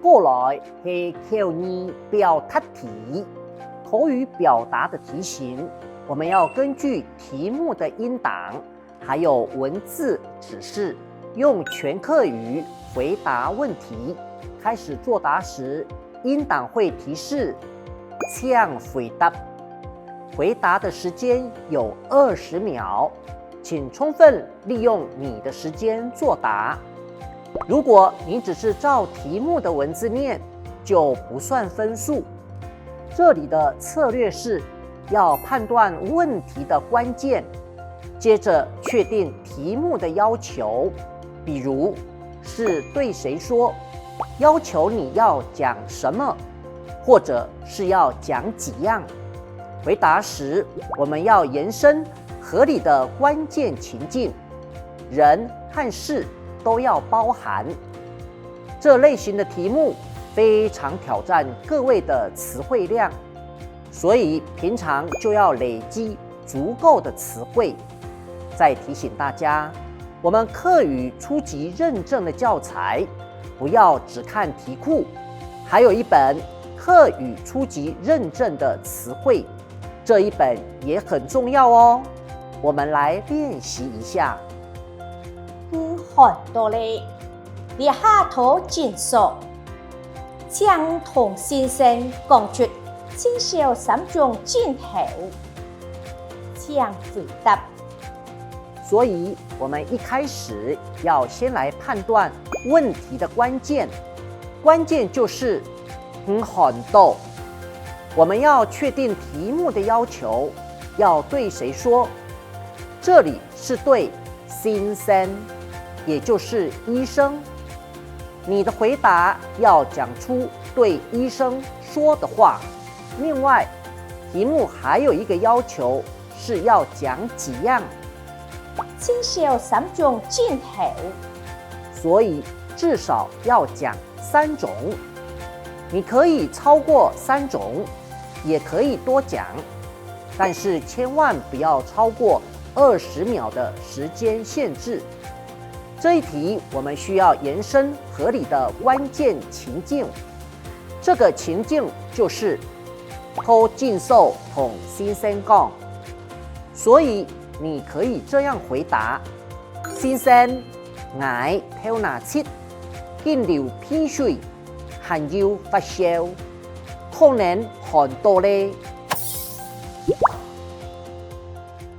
过来是口语表达题，口语表达的题型，我们要根据题目的音档，还有文字指示，用全客语回答问题。开始作答时，音档会提示请回答，回答的时间有20秒，请充分利用你的时间作答。如果你只是照题目的文字念，就不算分数。这里的策略是要判断问题的关键，接着确定题目的要求，比如是对谁说，要求你要讲什么，或者是要讲几样。回答时，我们要延伸合理的关键情境，人和事都要包含。这类型的题目非常挑战各位的词汇量，所以平常就要累积足够的词汇。再提醒大家，我们客语初级认证的教材，不要只看题库，还有一本客语初级认证的词汇，这一本也很重要哦。我们来练习一下。很多嘞，你下头简述，将同先生讲出至少3种镜头，请回答。所以，我们一开始要先来判断问题的关键，关键就是很多。我们要确定题目的要求，要对谁说？这里是对先生，也就是医生。你的回答要讲出对医生说的话。另外，题目还有一个要求是要讲几样，至少3种镜头，所以至少要讲3种。你可以超过3种，也可以多讲，但是千万不要超过20秒的时间限制。这一题我们需要延伸合理的关键情境，这个情境就是偷进售同先生讲，所以你可以这样回答：先生，我头拿切，见流鼻水，还要发烧，可能很多咧。